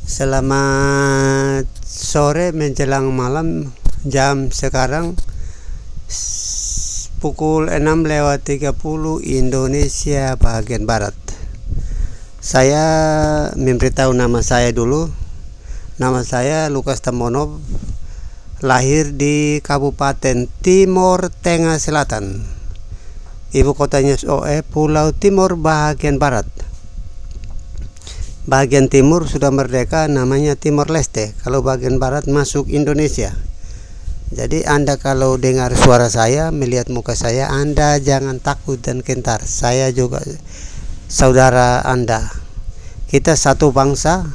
Selamat sore menjelang malam, jam sekarang pukul 6:30 Indonesia bagian Barat. Saya memberitahu nama saya dulu. Nama saya Lukas Tamonov, lahir di Kabupaten Timor Tengah Selatan. Ibu kotanya Pulau Timor bagian Barat. Bagian timur sudah merdeka, namanya Timor Leste. Kalau bagian barat masuk Indonesia. Jadi Anda kalau dengar suara saya, melihat muka saya, Anda jangan takut dan gentar. Saya juga saudara Anda. Kita satu bangsa,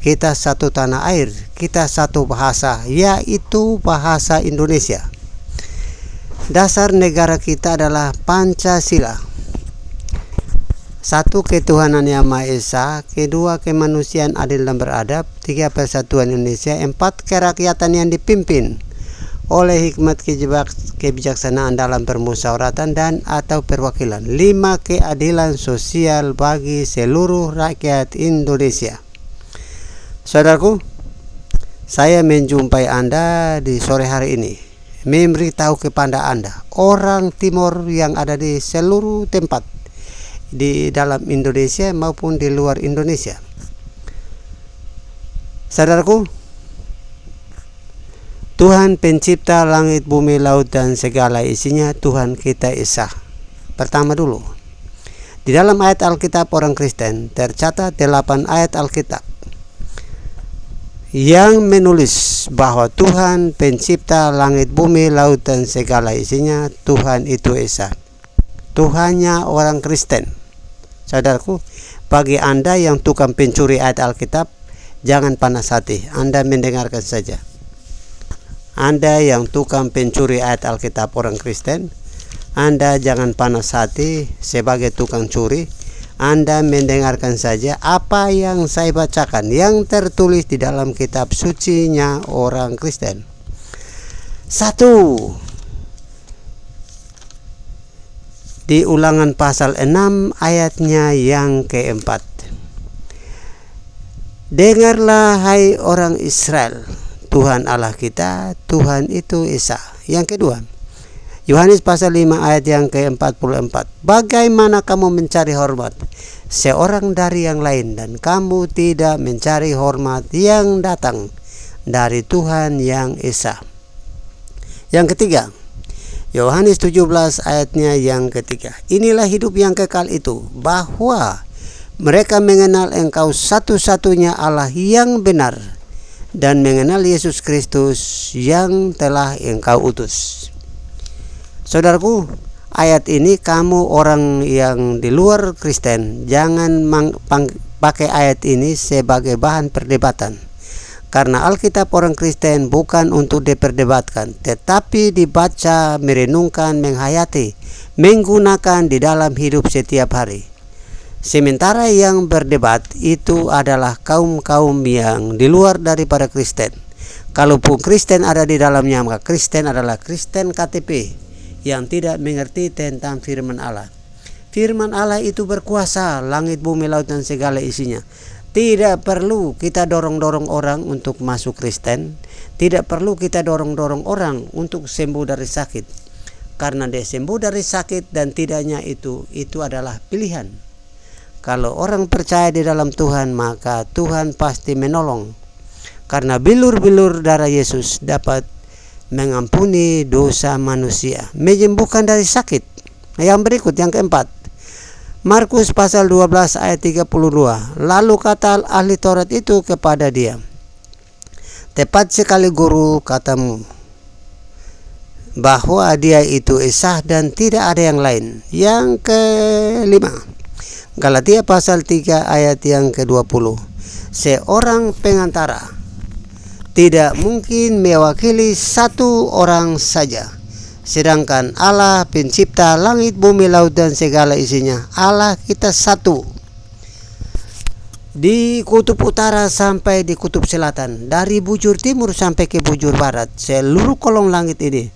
kita satu tanah air, kita satu bahasa, yaitu bahasa Indonesia. Dasar negara kita adalah Pancasila. Satu, ketuhanan yang Maha Esa. Kedua, kemanusiaan adil dan beradab. Tiga, persatuan Indonesia. Empat, kerakyatan yang dipimpin oleh hikmat kebijaksanaan dalam permusyawaratan dan atau perwakilan. Lima, keadilan sosial bagi seluruh rakyat Indonesia. Saudaraku, saya menjumpai Anda di sore hari ini, memberitahu kepada Anda, orang Timor yang ada di seluruh tempat di dalam Indonesia maupun di luar Indonesia. Saudaraku, Tuhan pencipta langit, bumi, laut dan segala isinya, Tuhan kita Esa. Pertama dulu, di dalam ayat Alkitab orang Kristen tercatat 8 ayat Alkitab yang menulis bahwa Tuhan pencipta langit, bumi, laut dan segala isinya, Tuhan itu Esa. Tuhannya orang Kristen. Saudaraku, bagi Anda yang tukang pencuri ayat Alkitab, jangan panas hati, Anda mendengarkan saja. Anda yang tukang pencuri ayat Alkitab orang Kristen, Anda jangan panas hati sebagai tukang curi. Anda mendengarkan saja apa yang saya bacakan, yang tertulis di dalam kitab sucinya orang Kristen. 1. Di Ulangan pasal 6 ayatnya yang keempat. Dengarlah hai orang Israel, Tuhan Allah kita, Tuhan itu Esa. Yang kedua, Yohanes pasal 5 ayat yang ke-44. Bagaimana kamu mencari hormat seorang dari yang lain, dan kamu tidak mencari hormat yang datang dari Tuhan yang Esa. Yang ketiga, Yohanes 17 ayatnya yang ketiga. Inilah hidup yang kekal itu, bahwa mereka mengenal Engkau satu-satunya Allah yang benar, dan mengenal Yesus Kristus yang telah Engkau utus. Saudaraku, ayat ini kamu orang yang di luar Kristen, jangan pakai ayat ini sebagai bahan perdebatan. Karena Alkitab orang Kristen bukan untuk diperdebatkan, tetapi dibaca, merenungkan, menghayati, menggunakan di dalam hidup setiap hari. Sementara yang berdebat itu adalah kaum-kaum yang di luar daripada Kristen. Kalaupun Kristen ada di dalamnya, maka Kristen adalah Kristen KTP yang tidak mengerti tentang firman Allah. Firman Allah itu berkuasa, langit, bumi, laut dan segala isinya. Tidak perlu kita dorong-dorong orang untuk masuk Kristen. Tidak perlu kita dorong-dorong orang untuk sembuh dari sakit. Karena dia sembuh dari sakit dan tidaknya itu adalah pilihan. Kalau orang percaya di dalam Tuhan, maka Tuhan pasti menolong. Karena bilur-bilur darah Yesus dapat mengampuni dosa manusia, menyembuhkan dari sakit. Yang berikut, yang keempat, Markus pasal 12 ayat 32. Lalu kata ahli Taurat itu kepada dia, tepat sekali guru katamu, bahwa dia itu Esa dan tidak ada yang lain. Yang kelima, Galatia pasal 3 ayat yang ke-20. Seorang pengantara tidak mungkin mewakili satu orang saja, sedangkan Allah pencipta langit, bumi, laut dan segala isinya, Allah kita satu. Di kutub utara sampai di kutub selatan, dari bujur timur sampai ke bujur barat, seluruh kolong langit ini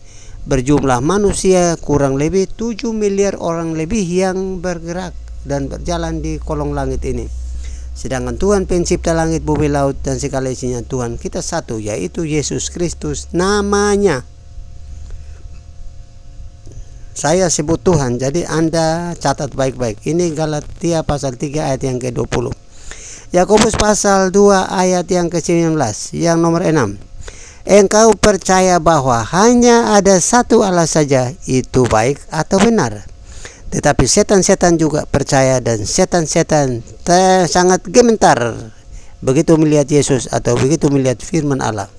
berjumlah manusia kurang lebih 7 miliar orang lebih yang bergerak dan berjalan di kolong langit ini. Sedangkan Tuhan pencipta langit, bumi, laut, dan segala isinya, Tuhan kita satu, yaitu Yesus Kristus namanya. Saya sebut Tuhan, jadi Anda catat baik-baik. Ini Galatia pasal 3 ayat yang ke-20. Yakobus pasal 2 ayat yang ke-19, yang nomor 6. Engkau percaya bahwa hanya ada satu Allah saja, itu baik atau benar. Tetapi setan-setan juga percaya, dan setan-setan sangat gemetar begitu melihat Yesus atau begitu melihat firman Allah.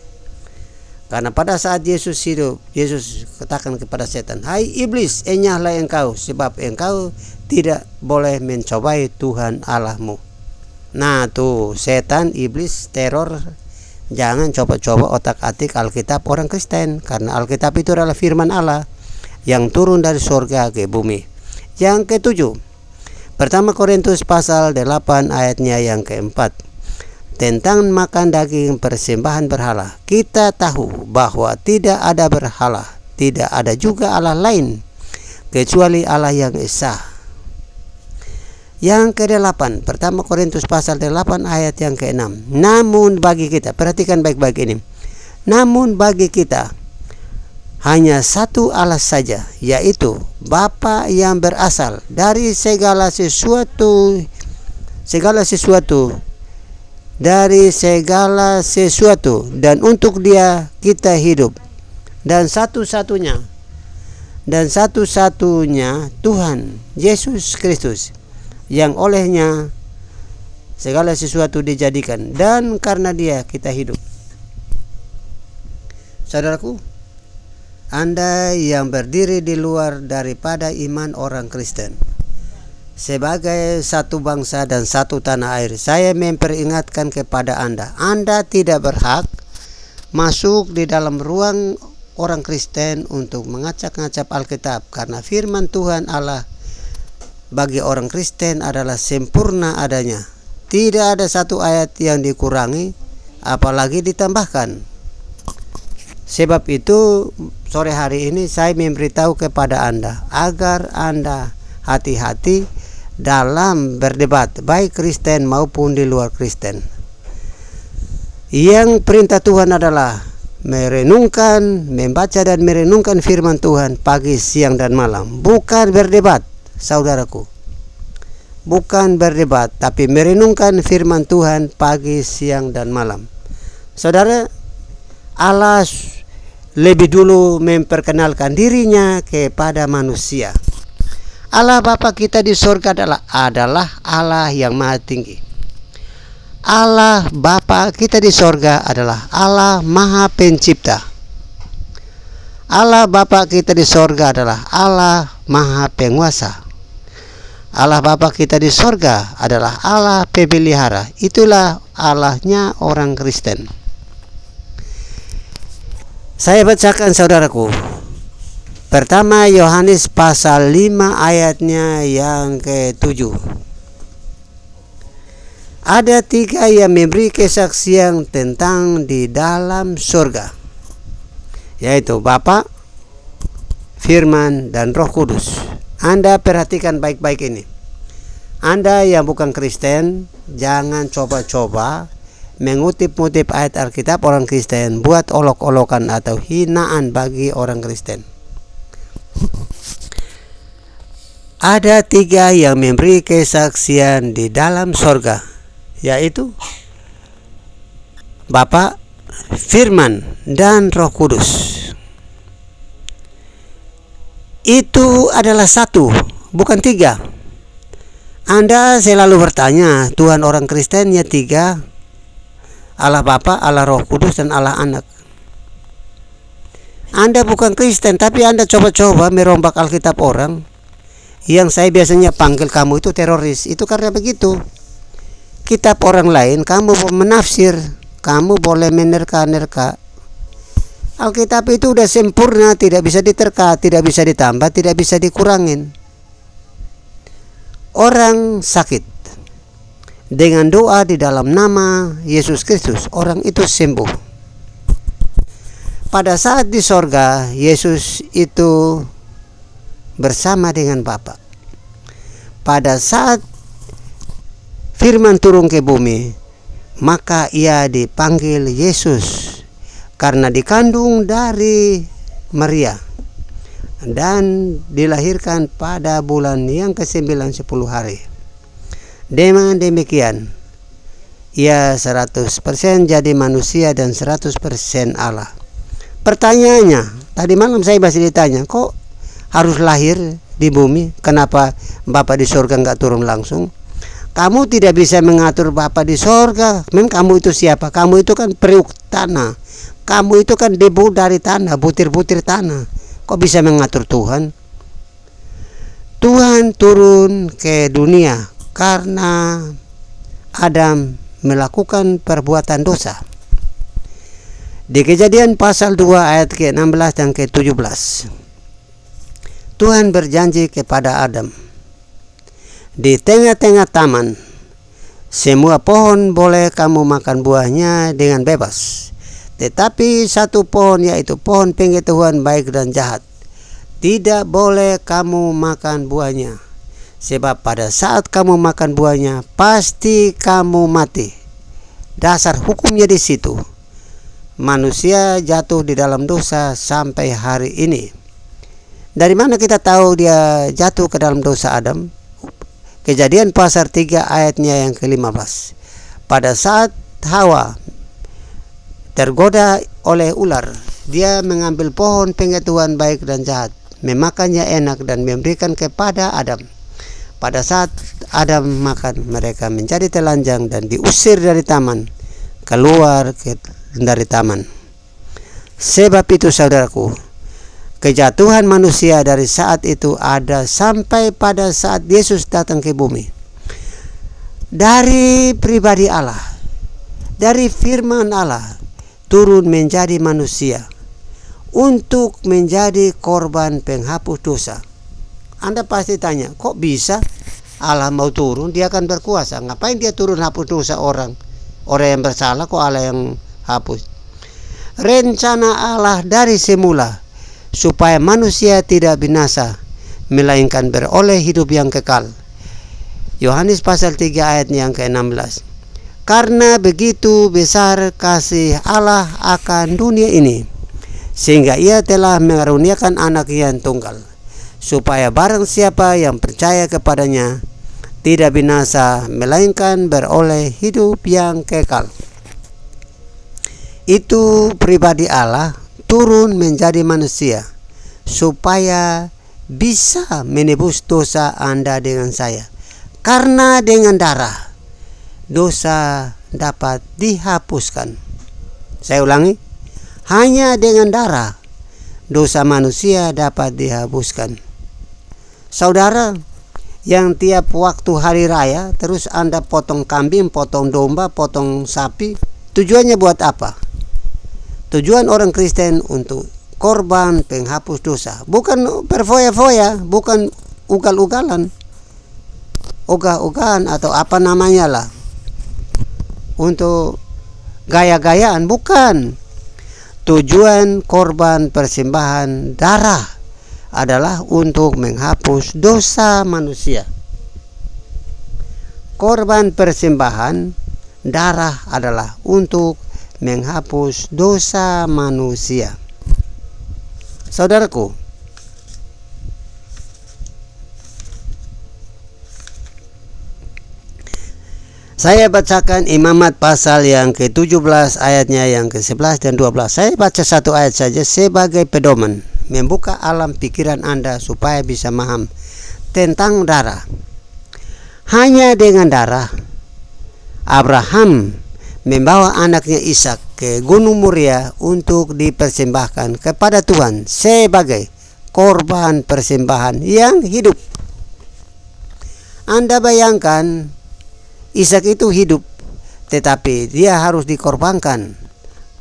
Karena pada saat Yesus hidup, Yesus katakan kepada setan, "Hai iblis, enyahlah engkau, sebab engkau tidak boleh mencobai Tuhan Allahmu." Nah tuh, setan, iblis, teror. Jangan coba-coba otak-atik Alkitab orang Kristen, karena Alkitab itu adalah firman Allah yang turun dari surga ke bumi. Yang ke-7, pertama Korintus pasal 8 ayatnya yang ke-4. Tentang makan daging persembahan berhala, kita tahu bahwa tidak ada berhala, tidak ada juga Allah lain kecuali Allah yang esa. Yang ke-8, pertama Korintus pasal 8 ayat yang ke-6. Namun bagi kita, perhatikan baik-baik ini. Namun bagi kita hanya satu Allah saja, yaitu Bapa yang berasal dari segala sesuatu, dari segala sesuatu, dan untuk Dia kita hidup, dan satu-satunya Tuhan Yesus Kristus, yang olehnya segala sesuatu dijadikan, dan karena Dia kita hidup. Saudaraku, Anda yang berdiri di luar daripada iman orang Kristen, sebagai satu bangsa dan satu tanah air, saya memperingatkan kepada Anda, Anda tidak berhak masuk di dalam ruang orang Kristen untuk mengacak-ngacak Alkitab, karena firman Tuhan Allah bagi orang Kristen adalah sempurna adanya. Tidak ada satu ayat yang dikurangi, apalagi ditambahkan. Sebab itu sore hari ini saya memberitahu kepada Anda agar Anda hati-hati dalam berdebat, baik Kristen maupun di luar Kristen. Yang perintah Tuhan adalah merenungkan, membaca dan merenungkan firman Tuhan pagi, siang, dan malam. Bukan berdebat, saudaraku. Bukan berdebat, tapi merenungkan firman Tuhan pagi, siang, dan malam. Saudara, Allah lebih dulu memperkenalkan dirinya kepada manusia. Allah Bapa kita di surga adalah Allah yang maha tinggi. Allah Bapa kita di surga adalah Allah maha pencipta. Allah Bapa kita di surga adalah Allah maha penguasa. Allah Bapa kita di surga adalah Allah pemelihara. Itulah Allahnya orang Kristen. Saya bacakan saudaraku. Pertama Yohanes pasal 5 ayatnya yang ke-7. Ada 3 yang memberi kesaksian tentang di dalam surga, yaitu Bapa, Firman, dan Roh Kudus. Anda perhatikan baik-baik ini. Anda yang bukan Kristen, jangan coba-coba mengutip-ngutip ayat Alkitab orang Kristen buat olok-olokan atau hinaan bagi orang Kristen. Ada 3 yang memberi kesaksian di dalam sorga, yaitu Bapa, Firman, dan Roh Kudus. Itu adalah satu, bukan 3. Anda selalu bertanya, Tuhan orang Kristen ya 3, Allah Bapa, Allah Roh Kudus, dan Allah Anak. Anda bukan Kristen, tapi Anda coba-coba merombak Alkitab orang. Yang saya biasanya panggil kamu itu teroris. Itu karena begitu. Kitab orang lain kamu menafsir, kamu boleh menerka-nerka. Alkitab itu udah sempurna, tidak bisa diterka, tidak bisa ditambah, tidak bisa dikurangin. Orang sakit, dengan doa di dalam nama Yesus Kristus, orang itu sembuh. Pada saat di sorga, Yesus itu bersama dengan Bapa. Pada saat firman turun ke bumi, maka ia dipanggil Yesus karena dikandung dari Maria dan dilahirkan pada bulan yang ke-9 10 hari. Dengan demikian, ia 100% jadi manusia dan 100% Allah. Pertanyaannya, tadi malam saya masih ditanya, kok harus lahir di bumi? Kenapa Bapa di sorga nggak turun langsung? Kamu tidak bisa mengatur Bapa di sorga. Memang kamu itu siapa? Kamu itu kan periuk tanah. Kamu itu kan debu dari tanah, butir-butir tanah. Kok bisa mengatur Tuhan? Tuhan turun ke dunia karena Adam melakukan perbuatan dosa. Di Kejadian pasal 2 ayat ke-16 dan ke-17, Tuhan berjanji kepada Adam, di tengah-tengah taman, semua pohon boleh kamu makan buahnya dengan bebas. Tetapi satu pohon, yaitu pohon pengetahuan baik dan jahat, tidak boleh kamu makan buahnya. Sebab pada saat kamu makan buahnya, pasti kamu mati. Dasar hukumnya di situ. Manusia jatuh di dalam dosa sampai hari ini. Dari mana kita tahu dia jatuh ke dalam dosa Adam? Kejadian pasal 3 ayatnya yang ke-15. Pada saat Hawa tergoda oleh ular, dia mengambil pohon pengetahuan baik dan jahat, memakannya enak dan memberikan kepada Adam. Pada saat Adam makan, mereka menjadi telanjang dan diusir dari taman, keluar dari taman. Sebab itu saudaraku, kejatuhan manusia dari saat itu ada sampai pada saat Yesus datang ke bumi. Dari pribadi Allah, dari firman Allah, turun menjadi manusia untuk menjadi korban penghapus dosa. Anda pasti tanya, kok bisa Allah mau turun? Dia kan berkuasa. Ngapain dia turun hapus dosa orang yang bersalah? Kok Allah yang hapus? Rencana Allah dari semula supaya manusia tidak binasa, melainkan beroleh hidup yang kekal. Yohanes pasal 3 ayat yang ke-16. Karena begitu besar kasih Allah akan dunia ini, sehingga ia telah mengaruniakan anak yang tunggal, supaya barang siapa yang percaya kepadanya tidak binasa, melainkan beroleh hidup yang kekal. Itu pribadi Allah turun menjadi manusia supaya bisa menebus dosa Anda dengan saya. Karena dengan darah dosa dapat dihapuskan. Saya ulangi, hanya dengan darah dosa manusia dapat dihapuskan. Saudara yang tiap waktu hari raya terus Anda potong kambing, potong domba, potong sapi, tujuannya buat apa? Tujuan orang Kristen untuk korban penghapus dosa, bukan berfoya-foya, bukan ugal-ugalan, ogah-ogahan atau apa namanya lah, untuk gaya-gayaan, bukan. Tujuan korban persembahan darah adalah untuk menghapus dosa manusia. Korban persembahan darah adalah untuk menghapus dosa manusia. Saudaraku, saya bacakan Imamat pasal yang ke-17 ayatnya yang ke-11 dan 12. Saya baca satu ayat saja sebagai pedoman, membuka alam pikiran Anda supaya bisa paham tentang darah. Hanya dengan darah Abraham membawa anaknya Ishak ke Gunung Moria untuk dipersembahkan kepada Tuhan sebagai korban persembahan yang hidup. Anda bayangkan, Ishak itu hidup, tetapi dia harus dikorbankan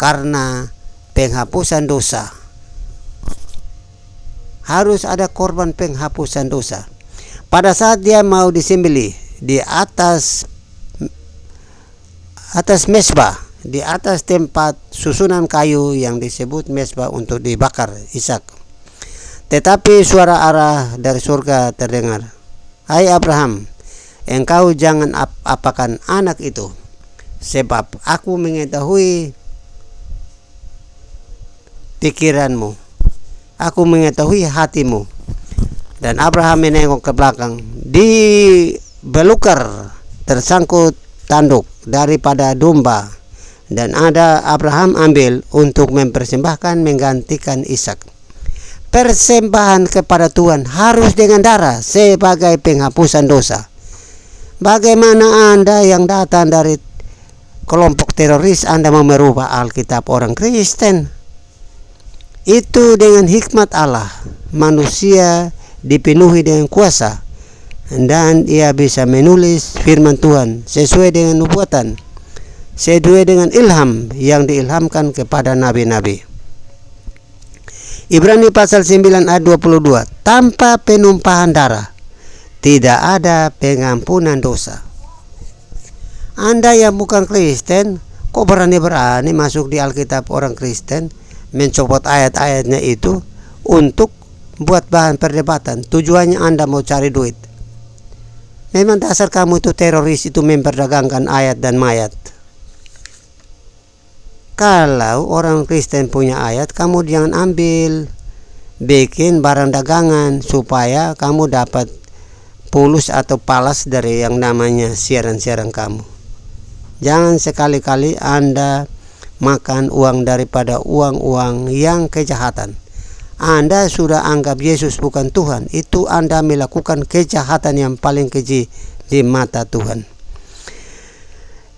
karena penghapusan dosa. Harus ada korban penghapusan dosa. Pada saat dia mau disembelih di atas mezbah, di atas tempat susunan kayu yang disebut mezbah untuk dibakar Ishak. Tetapi suara Allah dari surga terdengar, "Hai Abraham." engkau jangan apakan anak itu, sebab aku mengetahui pikiranmu, aku mengetahui hatimu. Dan Abraham menengok ke belakang, di belukar tersangkut tanduk daripada domba, dan ada Abraham ambil untuk mempersembahkan menggantikan Ishak. Persembahan kepada Tuhan harus dengan darah sebagai penghapusan dosa. Bagaimana Anda yang datang dari kelompok teroris, Anda mau merubah Alkitab orang Kristen? Itu dengan hikmat Allah, manusia dipenuhi dengan kuasa, dan ia bisa menulis firman Tuhan sesuai dengan nubuatan, sesuai dengan ilham yang diilhamkan kepada nabi-nabi. Ibrani pasal 9 ayat 22, tanpa penumpahan darah tidak ada pengampunan dosa. Anda yang bukan Kristen, kok berani-berani masuk di Alkitab orang Kristen, mencopot ayat-ayatnya itu untuk buat bahan perdebatan. Tujuannya Anda mau cari duit. Memang dasar kamu itu teroris, itu memperdagangkan ayat dan mayat. Kalau orang Kristen punya ayat, kamu jangan ambil, bikin barang dagangan supaya kamu dapat pulus atau palas dari yang namanya siaran-siaran kamu. Jangan sekali-kali Anda makan uang daripada uang-uang yang kejahatan. Anda sudah anggap Yesus bukan Tuhan, itu Anda melakukan kejahatan yang paling keji di mata Tuhan.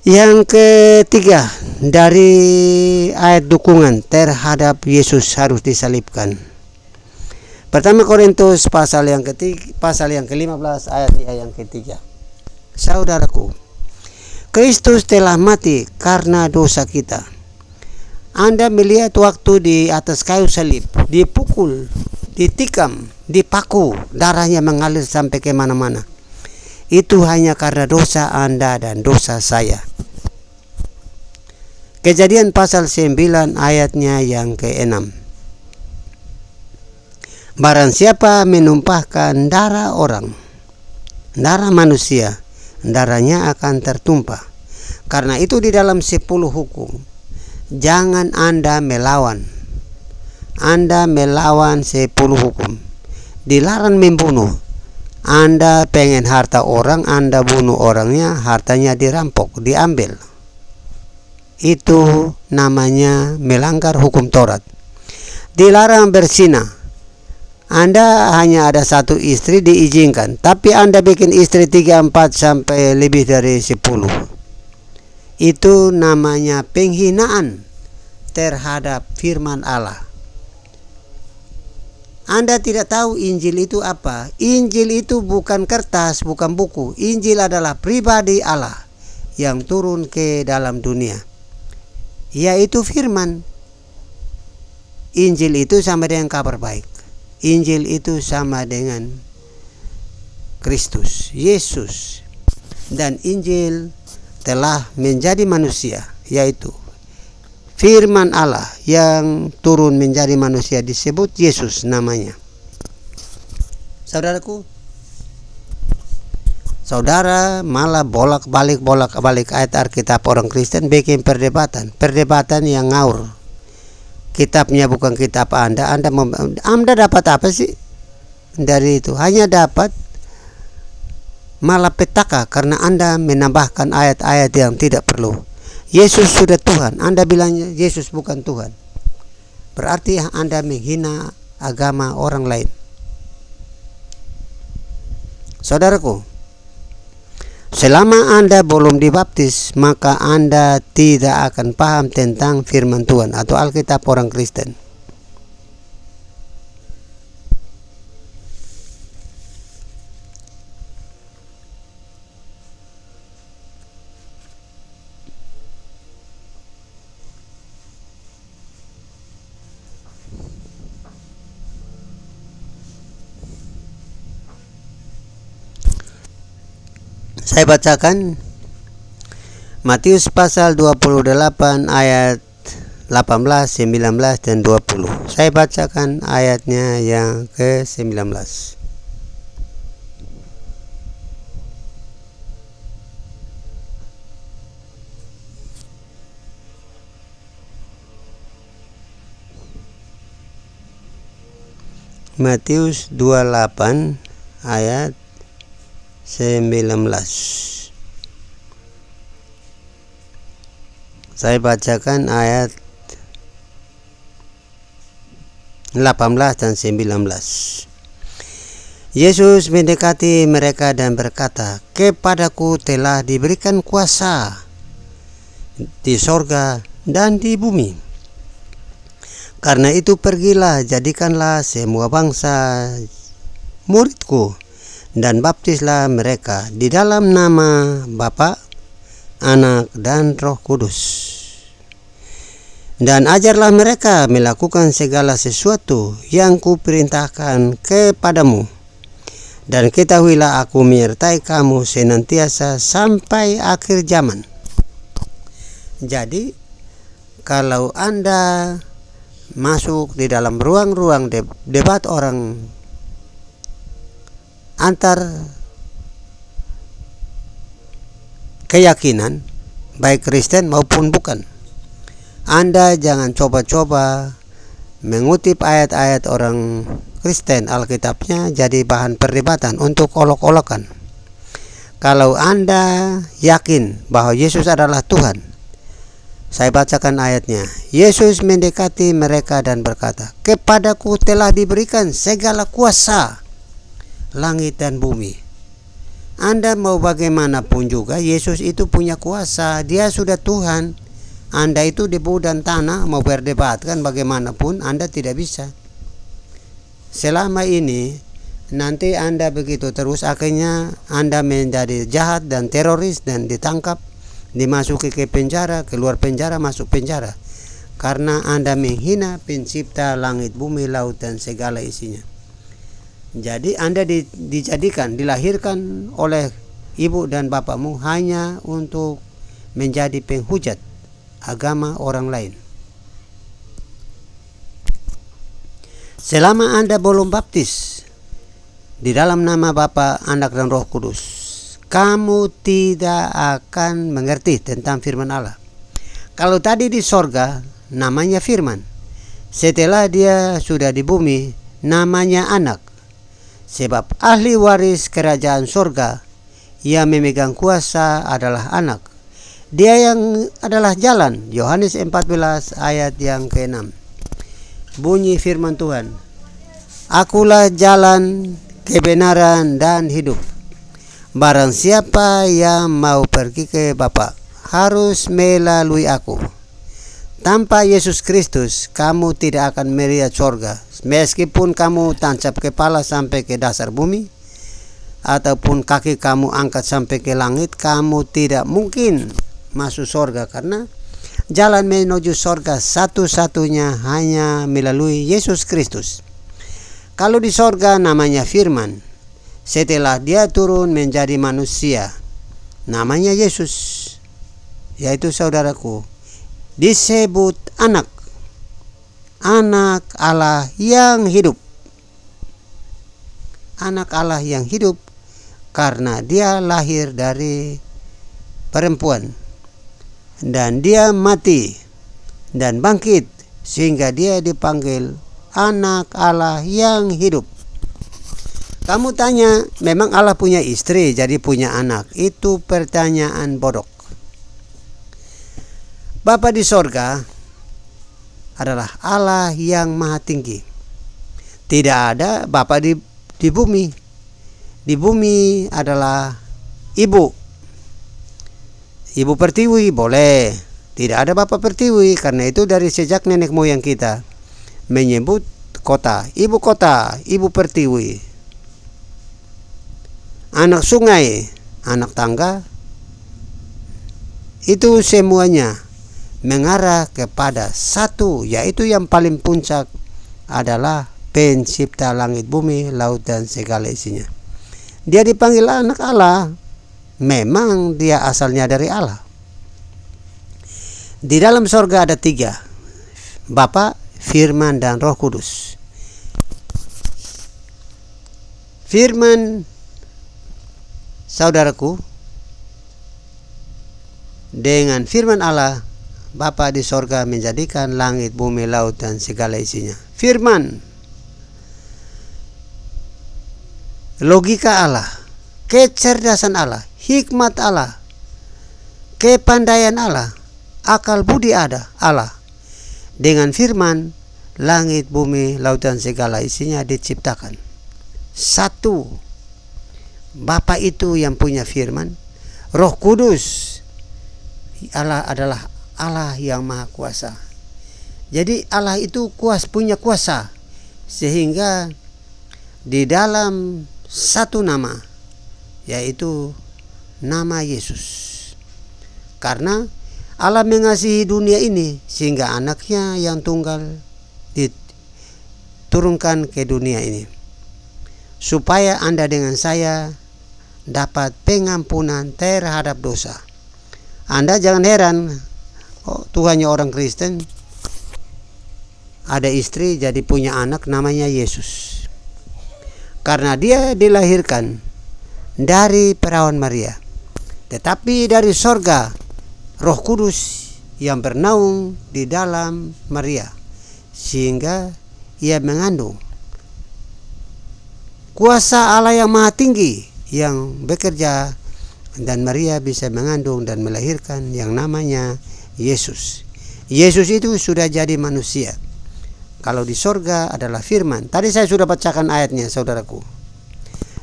Yang ketiga, dari ayat dukungan terhadap Yesus harus disalibkan. Pertama Korintus pasal yang ke-15 ayat yang ketiga. Saudaraku, Kristus telah mati karena dosa kita. Anda melihat waktu di atas kayu salib, dipukul, ditikam, dipaku, darahnya mengalir sampai kemana-mana. Itu hanya karena dosa Anda dan dosa saya. Kejadian pasal 9 ayatnya yang ke-6. Barang siapa menumpahkan darah orang, darah manusia, darahnya akan tertumpah. Karena itu di dalam 10 hukum, jangan Anda melawan. Anda melawan 10 hukum. Dilarang membunuh. Anda pengen harta orang, Anda bunuh orangnya, hartanya dirampok, diambil. Itu namanya melanggar hukum Taurat. Dilarang berzina. Anda hanya ada 1 istri diizinkan, tapi Anda bikin istri 3, 4 sampai lebih dari 10. Itu namanya penghinaan terhadap firman Allah. Anda tidak tahu Injil itu apa. Injil itu bukan kertas, bukan buku. Injil adalah pribadi Allah yang turun ke dalam dunia, yaitu firman. Injil itu sama dengan kabar baik. Injil itu sama dengan Kristus, Yesus. Dan Injil telah menjadi manusia, yaitu firman Allah yang turun menjadi manusia, disebut Yesus namanya. Saudaraku, saudara malah bolak-balik ayat Alkitab orang Kristen, bikin perdebatan yang ngawur. Kitabnya bukan kitab Anda. Anda dapat apa sih dari itu? Hanya dapat malapetaka karena Anda menambahkan ayat-ayat yang tidak perlu. Yesus sudah Tuhan, Anda bilangnya Yesus bukan Tuhan. Berarti Anda menghina agama orang lain. Saudaraku, selama Anda belum dibaptis, maka Anda tidak akan paham tentang firman Tuhan atau Alkitab orang Kristen. Saya bacakan Matius pasal 28 ayat 18, 19 dan 20. Saya bacakan ayatnya yang ke-19. Matius 28 ayat 19. Saya bacakan ayat 18 dan 19. Yesus mendekati mereka dan berkata, "Kepadaku telah diberikan kuasa di sorga dan di bumi. Karena itu pergilah, jadikanlah semua bangsa muridku, dan baptislah mereka di dalam nama Bapa, Anak, dan Roh Kudus. Dan ajarlah mereka melakukan segala sesuatu yang kuperintahkan kepadamu. Dan ketahuilah aku menyertai kamu senantiasa sampai akhir zaman." Jadi, kalau Anda masuk di dalam ruang-ruang debat orang antar keyakinan, baik Kristen maupun bukan, Anda jangan coba-coba mengutip ayat-ayat orang Kristen, Alkitabnya, jadi bahan perdebatan untuk olok-olokan. Kalau Anda yakin bahwa Yesus adalah Tuhan, saya bacakan ayatnya. Yesus mendekati mereka dan berkata, "Kepadaku telah diberikan segala kuasa langit dan bumi." Anda mau bagaimanapun juga, Yesus itu punya kuasa. Dia sudah Tuhan. Anda itu debu dan tanah, mau berdebatkan bagaimanapun Anda tidak bisa. Selama ini nanti Anda begitu terus, akhirnya Anda menjadi jahat dan teroris dan ditangkap, dimasuki ke penjara, keluar penjara, masuk penjara, karena Anda menghina pencipta langit, bumi, laut, dan segala isinya. Jadi Anda dilahirkan oleh ibu dan bapakmu hanya untuk menjadi penghujat agama orang lain. Selama Anda belum baptis di dalam nama Bapa, Anak, dan Roh Kudus, kamu tidak akan mengerti tentang firman Allah. Kalau tadi di sorga namanya firman, setelah dia sudah di bumi namanya anak. Sebab ahli waris kerajaan sorga yang memegang kuasa adalah anak. Dia yang adalah jalan. Yohanes 14 ayat yang ke-6. Bunyi firman Tuhan, "Akulah jalan, kebenaran, dan hidup. Barang siapa yang mau pergi ke Bapa harus melalui aku." Tanpa Yesus Kristus, kamu tidak akan melihat surga. Meskipun kamu tancap kepala sampai ke dasar bumi, ataupun kaki kamu angkat sampai ke langit, kamu tidak mungkin masuk surga, karena jalan menuju surga satu-satunya hanya melalui Yesus Kristus. Kalau di surga namanya firman, setelah dia turun menjadi manusia, namanya Yesus, yaitu saudaraku, disebut anak Allah yang hidup. Anak Allah yang hidup karena dia lahir dari perempuan, dan dia mati dan bangkit, sehingga dia dipanggil anak Allah yang hidup. Kamu tanya, memang Allah punya istri jadi punya anak? Itu pertanyaan bodoh. Bapa di sorga adalah Allah yang maha tinggi. Tidak ada Bapa di bumi. Di bumi adalah ibu pertiwi, boleh. Tidak ada Bapa pertiwi, karena itu dari sejak nenek moyang kita menyebut kota, ibu pertiwi. Anak sungai, anak tangga, itu semuanya mengarah kepada satu, yaitu yang paling puncak adalah pencipta langit, bumi, laut, dan segala isinya. Dia dipanggil anak Allah. Memang dia asalnya dari Allah. Di dalam sorga ada 3, Bapa, Firman, dan Roh Kudus. Firman, saudaraku, dengan firman Allah, Bapa di sorga menjadikan langit, bumi, laut, dan segala isinya. Firman. logika Allah, kecerdasan Allah, hikmat Allah, kepandaian Allah, akal budi ada Allah. Dengan firman, langit, bumi, lautan segala isinya diciptakan. Satu, Bapa itu yang punya firman. Roh Kudus, Allah adalah Allah yang maha kuasa. Jadi Allah itu punya kuasa, sehingga di dalam satu nama, yaitu nama Yesus. Karena Allah mengasihi dunia ini sehingga anaknya yang tunggal diturunkan ke dunia ini, supaya Anda dengan saya dapat pengampunan terhadap dosa. Anda jangan heran, Tuhannya orang Kristen ada istri jadi punya anak namanya Yesus, karena dia dilahirkan dari perawan Maria. Tetapi dari sorga Roh Kudus yang bernaung di dalam Maria, sehingga ia mengandung. Kuasa Allah yang maha tinggi yang bekerja, dan Maria bisa mengandung dan melahirkan yang namanya Yesus. Yesus itu sudah jadi manusia. Kalau di sorga adalah firman. Tadi saya sudah bacakan ayatnya, saudaraku.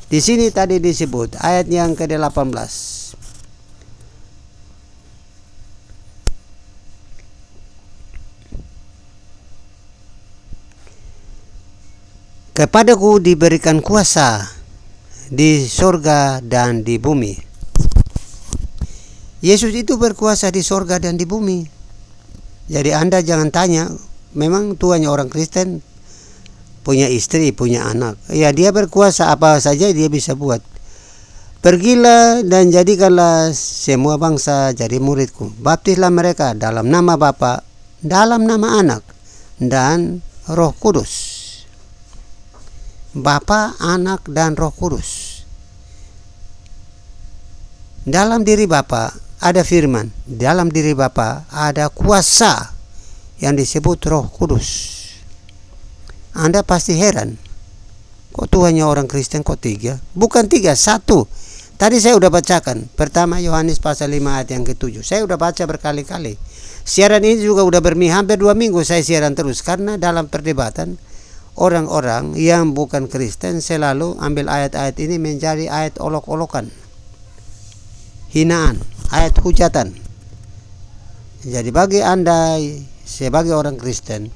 Di sini tadi disebut ayat yang ke-18. Kepadaku diberikan kuasa di sorga dan di bumi. Yesus itu berkuasa di sorga dan di bumi. Jadi Anda jangan tanya, memang Tuhannya orang Kristen punya istri, punya anak. Ya, dia berkuasa, apa saja dia bisa buat. Pergilah dan jadikanlah semua bangsa jadi muridku. Baptislah mereka dalam nama Bapa, dalam nama Anak, dan Roh Kudus. Bapa, Anak, dan Roh Kudus. Dalam diri Bapa ada firman, dalam diri Bapa ada kuasa yang disebut Roh Kudus. Anda pasti heran, kok Tuhannya orang Kristen kok 3? Bukan 3, 1. Tadi saya udah bacakan, pertama Yohanes pasal 5 ayat yang ke-7. Saya udah baca berkali-kali. Siaran ini juga udah hampir 2 minggu saya siaran terus, karena dalam perdebatan orang-orang yang bukan Kristen selalu ambil ayat-ayat ini menjadi ayat olok-olokan, hinaan, ayat hujatan. Jadi bagi Anda sebagai orang Kristen,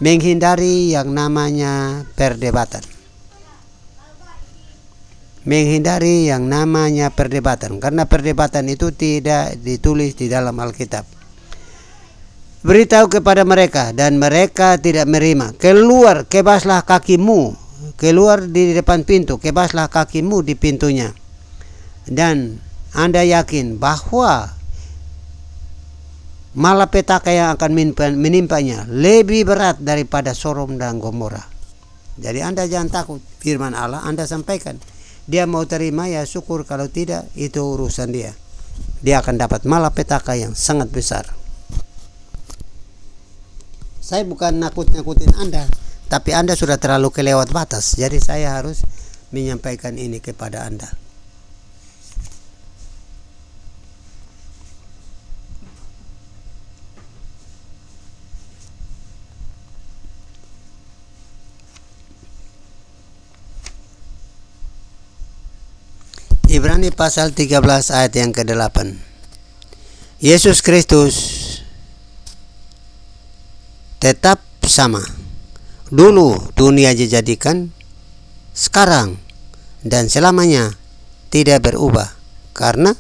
menghindari yang namanya perdebatan. Menghindari yang namanya perdebatan, karena perdebatan itu tidak ditulis di dalam Alkitab. Beritahu kepada mereka, dan mereka tidak menerima. Keluar, kebaslah kakimu. Keluar di depan pintu, kebaslah kakimu di pintunya. Dan Anda yakin bahwa malapetaka yang akan menimpanya lebih berat daripada Sodom dan Gomora. Jadi Anda jangan takut, firman Allah Anda sampaikan. Dia mau terima ya syukur, kalau tidak itu urusan dia. Dia akan dapat malapetaka yang sangat besar. Saya bukan nakut-nakutin Anda, tapi Anda sudah terlalu kelewat batas. Jadi saya harus menyampaikan ini kepada Anda. Ibrani pasal 13 ayat yang ke-8. Yesus Kristus tetap sama. Dulu dunia dijadikan, sekarang dan selamanya tidak berubah. Karena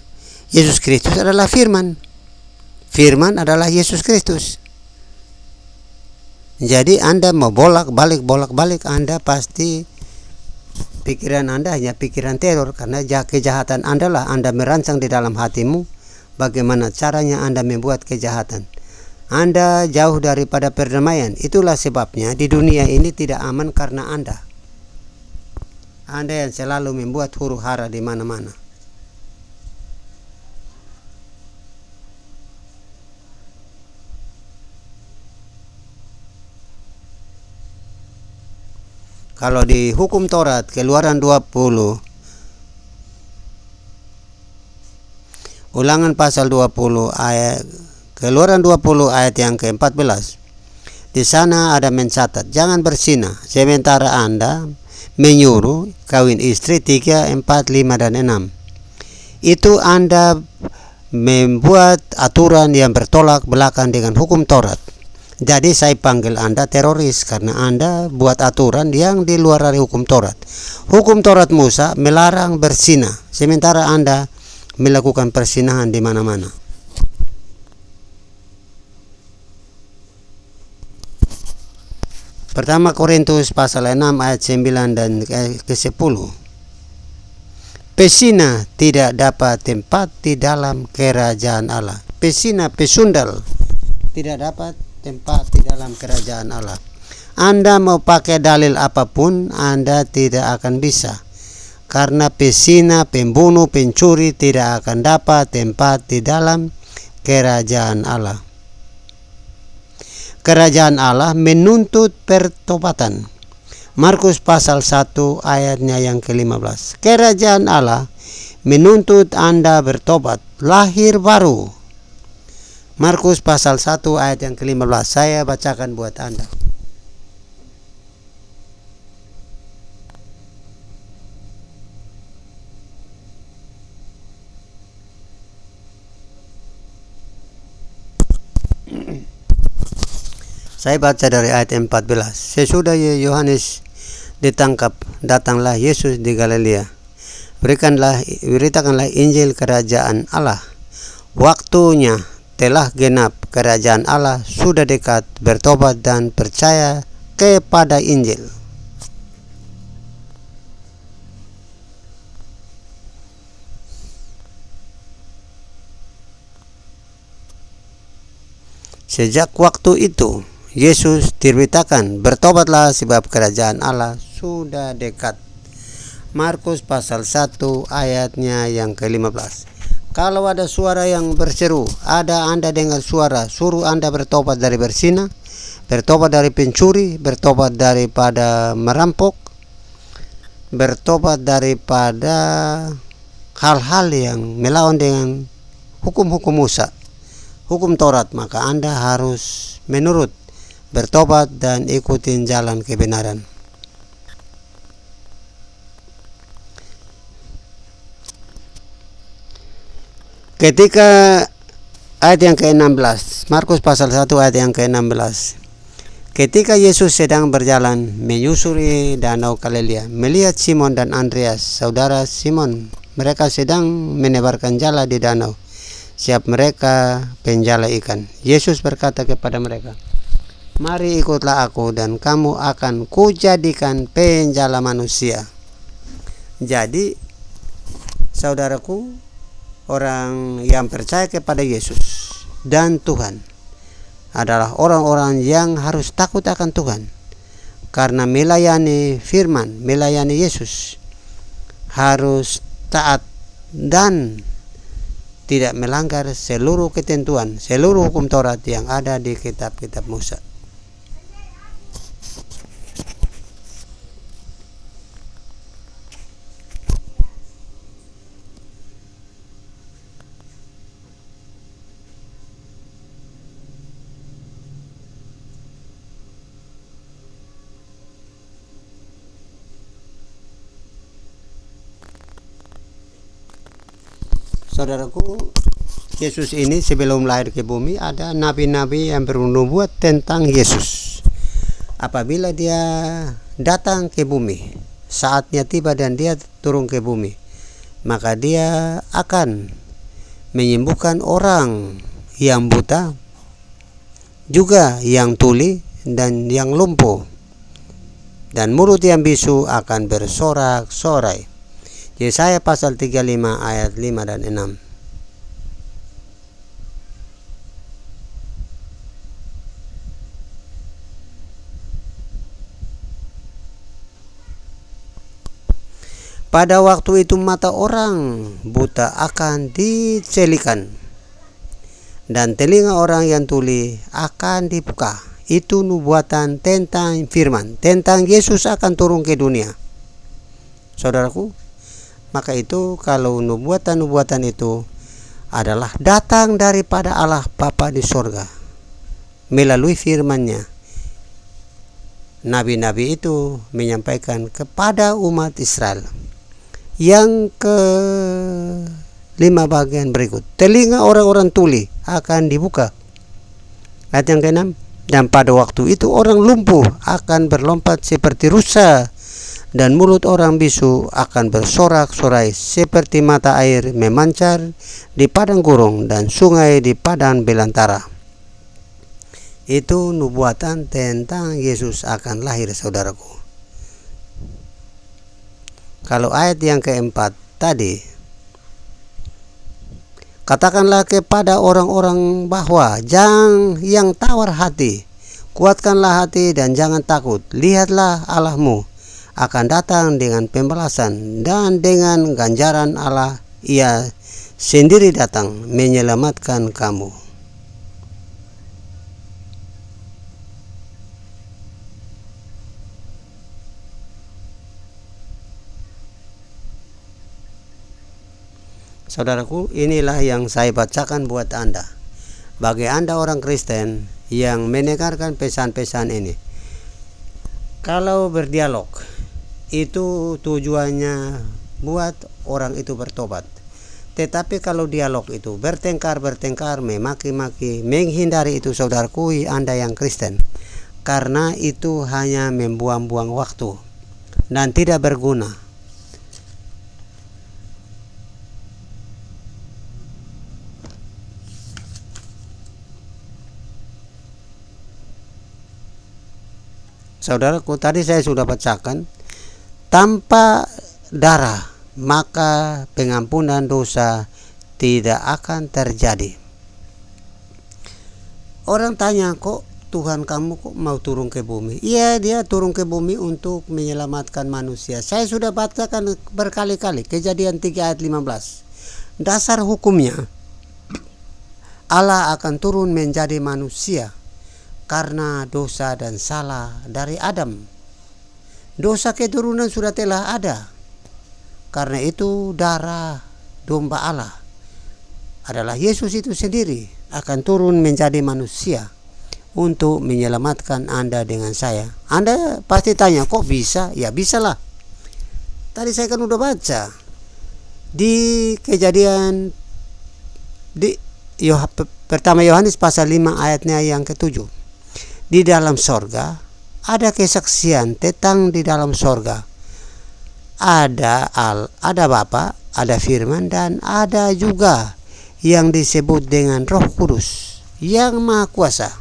Yesus Kristus adalah firman. Firman adalah Yesus Kristus. Jadi Anda mau bolak-balik, Anda pasti pikiran Anda hanya pikiran teror, karena kejahatan Anda lah Anda merancang di dalam hatimu. Bagaimana caranya Anda membuat kejahatan. Anda jauh daripada perdamaian. Itulah sebabnya di dunia ini tidak aman karena Anda. Anda yang selalu membuat huru hara di mana-mana. Kalau di hukum Taurat Keluaran 20, Ulangan pasal 20 ayat Keluaran 20 ayat yang ke-14. Di sana ada mencatat, jangan bersinah sementara Anda menyuruh kawin istri 3, 4, 5, dan 6. Itu Anda membuat aturan yang bertolak belakang dengan hukum Taurat. Jadi saya panggil Anda teroris karena Anda buat aturan yang di luar dari hukum Taurat. Hukum Taurat Musa melarang bersinah, sementara Anda melakukan persinahan di mana-mana. Pertama Korintus pasal 6 ayat 9 dan ke-10. Pesina tidak dapat tempat di dalam kerajaan Allah. Pesina, pesundal, tidak dapat tempat di dalam kerajaan Allah. Anda mau pakai dalil apapun, Anda tidak akan bisa. Karena pesina, pembunuh, pencuri tidak akan dapat tempat di dalam kerajaan Allah. Kerajaan Allah menuntut pertobatan. Markus pasal 1 ayatnya yang ke-15. Kerajaan Allah menuntut Anda bertobat, lahir baru. Markus pasal 1 ayat yang ke-15. Saya bacakan buat Anda. Saya baca dari ayat 14. Sesudah Yohanes ditangkap, datanglah Yesus di Galilea. Beritakanlah Injil kerajaan Allah. Waktunya telah genap, kerajaan Allah sudah dekat, bertobat dan percaya kepada Injil. Sejak waktu itu Yesus diberitakan, bertobatlah sebab kerajaan Allah sudah dekat. Markus pasal 1 ayatnya yang ke-15. Kalau ada suara yang berseru, ada Anda dengar suara, suruh Anda bertobat dari berzina, bertobat dari pencuri, bertobat daripada merampok, bertobat daripada hal-hal yang melawan dengan hukum-hukum Musa, hukum Taurat, maka Anda harus menurut, bertobat dan ikutin jalan kebenaran. Ketika ayat yang ke-16, Markus pasal 1 ayat yang ke-16. Ketika Yesus sedang berjalan menyusuri danau Galilea, melihat Simon dan Andreas, saudara Simon, mereka sedang menebarkan jala di danau. Siap mereka penjala ikan. Yesus berkata kepada mereka, mari ikutlah aku dan kamu akan kujadikan penjala manusia. Jadi, saudaraku, orang yang percaya kepada Yesus dan Tuhan adalah orang-orang yang harus takut akan Tuhan. Karena melayani firman, melayani Yesus, harus taat dan tidak melanggar seluruh ketentuan, seluruh hukum Taurat yang ada di kitab-kitab Musa. Saudaraku, Yesus ini sebelum lahir ke bumi ada nabi-nabi yang bernubuat tentang Yesus. Apabila dia datang ke bumi, saatnya tiba dan dia turun ke bumi, maka dia akan menyembuhkan orang yang buta, juga yang tuli dan yang lumpuh, dan mulut yang bisu akan bersorak-sorai. Yesaya pasal 35 ayat 5 dan 6. Pada waktu itu mata orang buta akan dicelikan dan telinga orang yang tuli akan dibuka. Itu nubuatan tentang firman, tentang Yesus akan turun ke dunia. Saudaraku, maka itu kalau nubuatan-nubuatan itu adalah datang daripada Allah Bapa di sorga melalui firman-Nya. Nabi-nabi itu menyampaikan kepada umat Israel. Yang ke 5 bagian berikut, telinga orang-orang tuli akan dibuka. Ayat yang ke-6, dan pada waktu itu orang lumpuh akan berlompat seperti rusa, dan mulut orang bisu akan bersorak-sorai seperti mata air memancar di padang gurun dan sungai di padang belantara. Itu nubuatan tentang Yesus akan lahir, saudaraku. Kalau ayat yang keempat tadi, katakanlah kepada orang-orang bahwa jangan yang tawar hati, kuatkanlah hati dan jangan takut. Lihatlah Allahmu akan datang dengan pembalasan, dan dengan ganjaran Allah Ia sendiri datang menyelamatkan kamu. Saudaraku, inilah yang saya bacakan buat Anda. Bagi Anda orang Kristen yang mendengarkan pesan-pesan ini, kalau berdialog itu tujuannya buat orang itu bertobat. Tetapi kalau dialog itu bertengkar, memaki-maki, menghindari itu, saudaraku, Anda yang Kristen, karena itu hanya membuang-buang waktu dan tidak berguna. Saudaraku, tadi saya sudah bacakan, tanpa darah maka pengampunan dosa tidak akan terjadi. Orang tanya, kok Tuhan kamu kok mau turun ke bumi? Iya, dia turun ke bumi untuk menyelamatkan manusia. Saya sudah bacakan berkali-kali Kejadian 3 ayat 15. Dasar hukumnya, Allah akan turun menjadi manusia karena dosa dan salah dari Adam. Dosa keturunan sudah telah ada. Karena itu darah domba Allah adalah Yesus itu sendiri akan turun menjadi manusia untuk menyelamatkan Anda dengan saya. Anda pasti tanya, kok bisa? Ya bisalah. Tadi saya kan udah baca di Kejadian di pertama Yohanes pasal 5 ayatnya yang ke-7. Di dalam sorga ada kesaksian tentang di dalam sorga ada Bapa, ada Firman, dan ada juga yang disebut dengan Roh Kudus yang Maha Kuasa.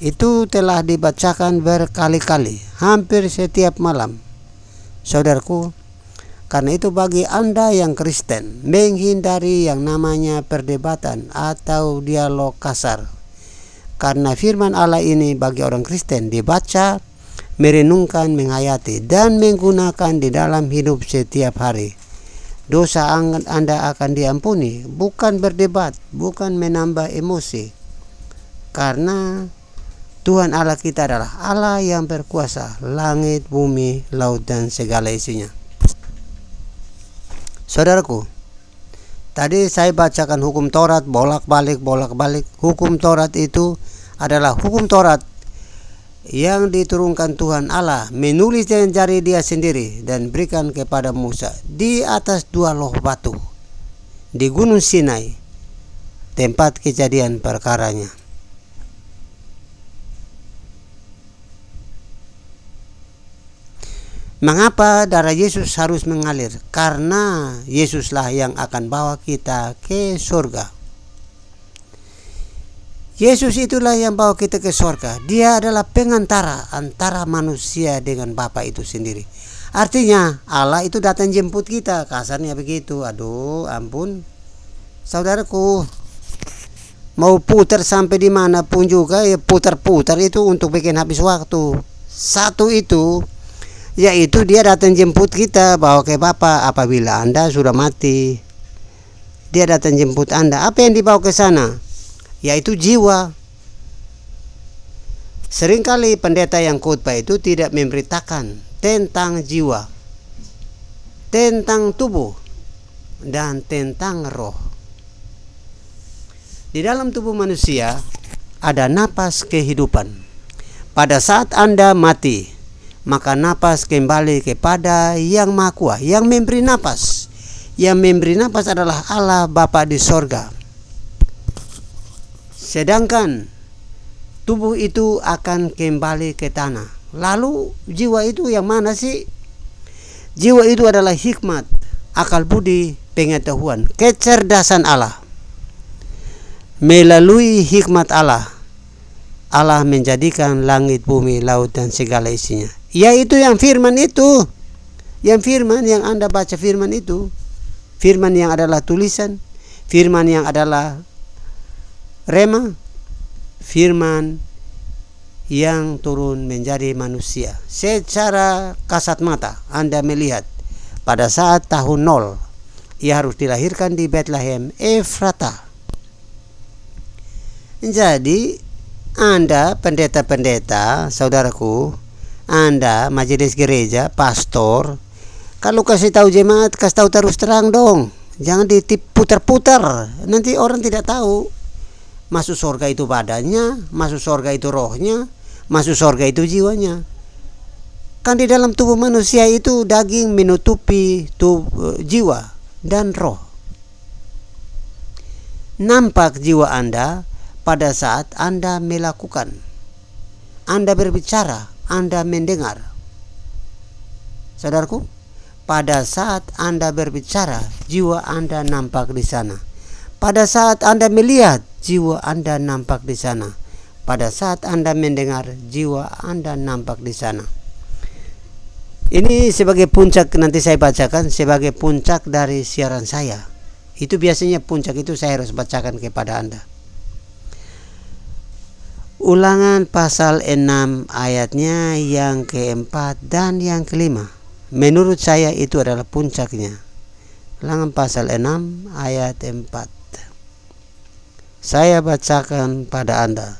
Itu telah dibacakan berkali-kali, hampir setiap malam, saudaraku. Karena itu bagi Anda yang Kristen, menghindari yang namanya perdebatan atau dialog kasar. Karena firman Allah ini bagi orang Kristen dibaca, merenungkan, menghayati, dan menggunakan di dalam hidup setiap hari. Dosa Anda akan diampuni, bukan berdebat, bukan menambah emosi. Karena Tuhan Allah kita adalah Allah yang berkuasa langit, bumi, laut, dan segala isinya. Saudaraku, tadi saya bacakan hukum Taurat bolak-balik. Hukum Taurat itu adalah hukum Taurat yang diturunkan Tuhan Allah, menulis dengan jari Dia sendiri dan berikan kepada Musa di atas 2 loh batu di Gunung Sinai, tempat kejadian perkaranya. Mengapa darah Yesus harus mengalir? Karena Yesuslah yang akan bawa kita ke surga. Yesus itulah yang bawa kita ke surga. Dia adalah pengantara antara manusia dengan Bapa itu sendiri. Artinya Allah itu datang jemput kita, kasarnya begitu. Aduh, ampun. Saudaraku, mau putar sampai dimanapun juga, ya putar-putar itu untuk bikin habis waktu. Satu itu, yaitu Dia datang jemput kita, bawa ke Bapa apabila Anda sudah mati. Dia datang jemput Anda. Apa yang dibawa ke sana? Yaitu jiwa. Seringkali pendeta yang khotbah itu tidak memberitakan tentang jiwa, tentang tubuh, dan tentang roh. Di dalam tubuh manusia ada napas kehidupan. Pada saat Anda mati, maka napas kembali kepada Yang Maha Kuasa, yang memberi napas. Yang memberi napas adalah Allah Bapa di sorga. Sedangkan tubuh itu akan kembali ke tanah. Lalu jiwa itu yang mana sih? Jiwa itu adalah hikmat, akal budi, pengetahuan, kecerdasan Allah. Melalui hikmat Allah, Allah menjadikan langit, bumi, laut, dan segala isinya. Yaitu yang firman itu. Yang firman yang Anda baca firman itu. Firman yang adalah tulisan. Firman yang adalah rema. Firman yang turun menjadi manusia. Secara kasat mata Anda melihat pada saat tahun 0 ia harus dilahirkan di Bethlehem Efrata. Jadi Anda pendeta-pendeta, saudaraku, Anda majelis gereja, pastor, kalau kasih tahu jemaat, kasih tahu terus terang dong. Jangan diputar-putar. Nanti orang tidak tahu. Masuk surga itu badannya, masuk surga itu rohnya, masuk surga itu jiwanya. Kan di dalam tubuh manusia itu daging menutupi jiwa dan roh. Nampak jiwa Anda pada saat Anda melakukan, Anda berbicara, Anda mendengar. Saudaraku, pada saat Anda berbicara, jiwa Anda nampak di sana. Pada saat Anda melihat, jiwa Anda nampak di sana. Pada saat Anda mendengar, jiwa Anda nampak di sana. Ini sebagai puncak, nanti saya bacakan sebagai puncak dari siaran saya. Itu biasanya puncak itu saya harus bacakan kepada Anda. Ulangan pasal 6 ayatnya yang keempat dan yang kelima. Menurut saya itu adalah puncaknya. Ulangan pasal 6 ayat 4. Saya bacakan pada Anda.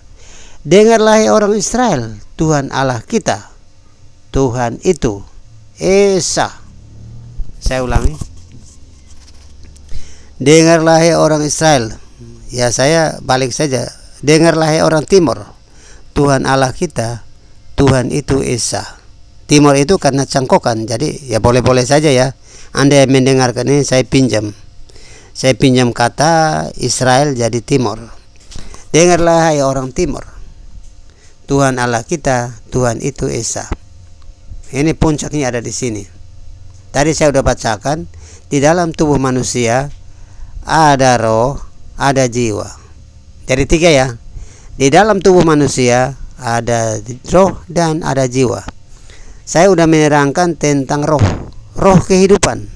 Dengarlah orang Israel, Tuhan Allah kita, Tuhan itu Esa. Saya ulangi. Dengarlah orang Israel. Ya, saya balik saja. Dengarlah orang Timur, Tuhan Allah kita, Tuhan itu Esa. Timur itu karena cangkokan, jadi ya boleh-boleh saja ya. Anda yang mendengarkan ini saya pinjam. Saya pinjam kata Israel jadi Timur. Dengarlah hai orang Timur, Tuhan Allah kita, Tuhan itu Esa. Ini puncaknya ada di sini. Tadi saya sudah bacakan, di dalam tubuh manusia ada roh, ada jiwa. Jadi 3 ya. Di dalam tubuh manusia ada roh dan ada jiwa. Saya sudah menerangkan tentang roh, roh kehidupan,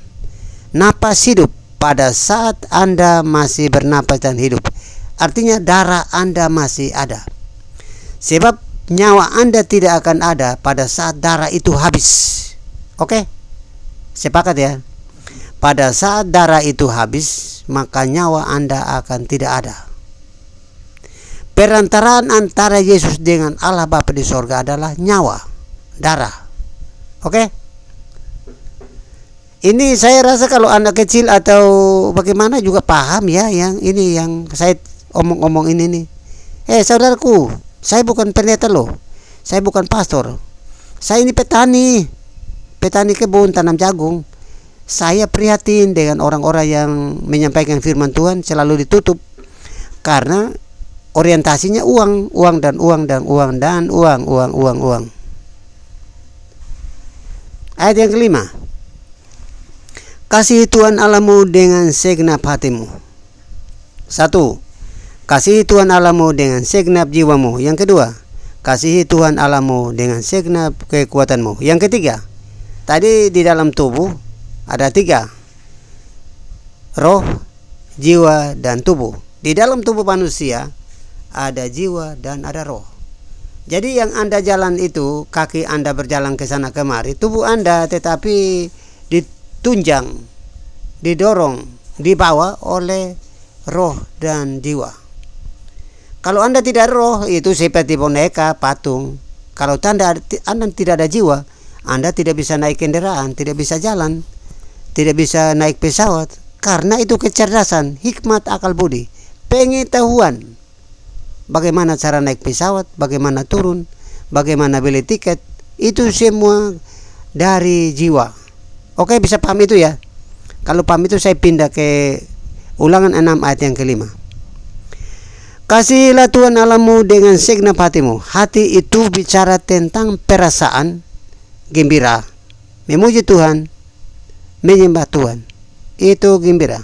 napas hidup pada saat Anda masih bernapas dan hidup. Artinya darah Anda masih ada. Sebab nyawa Anda tidak akan ada pada saat darah itu habis. Oke? Sepakat ya? Pada saat darah itu habis, maka nyawa Anda akan tidak ada. Perantaraan antara Yesus dengan Allah Bapa di sorga adalah nyawa, darah. Oke? Ini saya rasa kalau anak kecil atau bagaimana juga paham ya, yang ini yang saya omong-omong ini nih. Saudaraku, saya bukan pendeta loh. Saya bukan pastor. Saya ini petani. Petani kebun tanam jagung. Saya prihatin dengan orang-orang yang menyampaikan firman Tuhan selalu ditutup karena orientasinya uang, uang dan uang dan uang dan uang. Ayat yang kelima. Kasihi Tuhan Allahmu dengan segenap hatimu. 1. Kasihi Tuhan Allahmu dengan segenap jiwamu. Yang kedua, kasihi Tuhan Allahmu dengan segenap kekuatanmu. Yang ketiga, tadi di dalam tubuh ada 3. Roh, jiwa, dan tubuh. Di dalam tubuh manusia ada jiwa dan ada roh. Jadi yang Anda jalan itu, kaki Anda berjalan ke sana kemari, tubuh Anda tetapi ditunjang, didorong, dibawa oleh roh dan jiwa. Kalau Anda tidak roh, itu seperti boneka, patung. Kalau Anda tidak ada jiwa, Anda tidak bisa naik kendaraan, tidak bisa jalan, tidak bisa naik pesawat. Karena itu kecerdasan, hikmat, akal budi, pengetahuan. Bagaimana cara naik pesawat, bagaimana turun, bagaimana beli tiket, itu semua dari jiwa. Oke, bisa paham itu ya? Kalau paham itu saya pindah ke Ulangan 6 ayat yang kelima. Kasihilah Tuhan Allahmu dengan segenap hatimu. Hati itu bicara tentang perasaan gembira, memuji Tuhan, menyembah Tuhan. Itu gembira.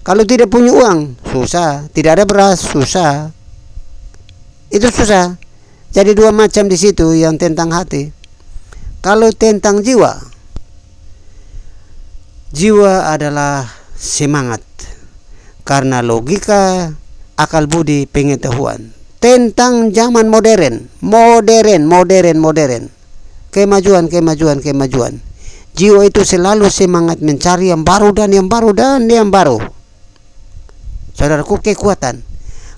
Kalau tidak punya uang, susah. Tidak ada beras, susah. Itu susah. Jadi dua macam di situ yang tentang hati. Kalau tentang jiwa, jiwa adalah semangat. Karena logika, akal budi, pengetahuan. Tentang zaman modern. Kemajuan. Jiwa itu selalu semangat mencari yang baru dan yang baru. Saudaraku, kekuatan.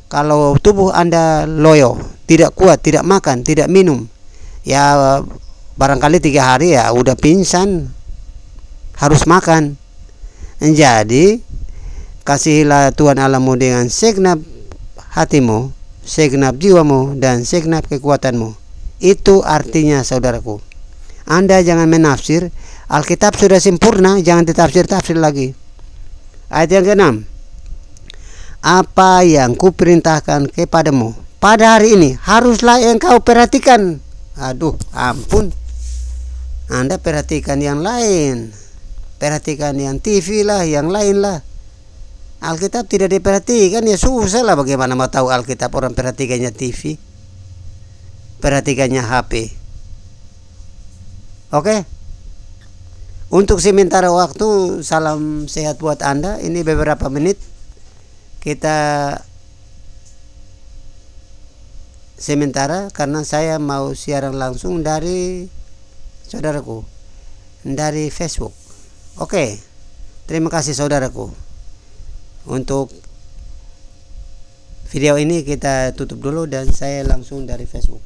Kalau tubuh Anda loyo, tidak kuat, tidak makan, tidak minum, ya barangkali 3 hari ya udah pingsan, harus makan. Jadi kasihilah Tuhan Allahmu dengan segenap hatimu, segenap jiwamu, dan segenap kekuatanmu. Itu artinya, saudaraku. Anda jangan menafsir. Alkitab sudah sempurna, jangan ditafsir-tafsir lagi. Ayat yang ke-6. Apa yang kuperintahkan kepadamu pada hari ini haruslah engkau perhatikan. Aduh, ampun. Anda perhatikan yang lain. Perhatikan yang TV lah, yang lain lah. Alkitab tidak diperhatikan, ya susah lah. Bagaimana mau tahu Alkitab orang perhatikannya TV, perhatikannya HP. Oke. Untuk sementara waktu, salam sehat buat Anda. Ini beberapa menit kita sementara karena saya mau siaran langsung dari saudaraku dari Facebook. Oke. Terima kasih saudaraku. Untuk video ini kita tutup dulu dan saya langsung dari Facebook.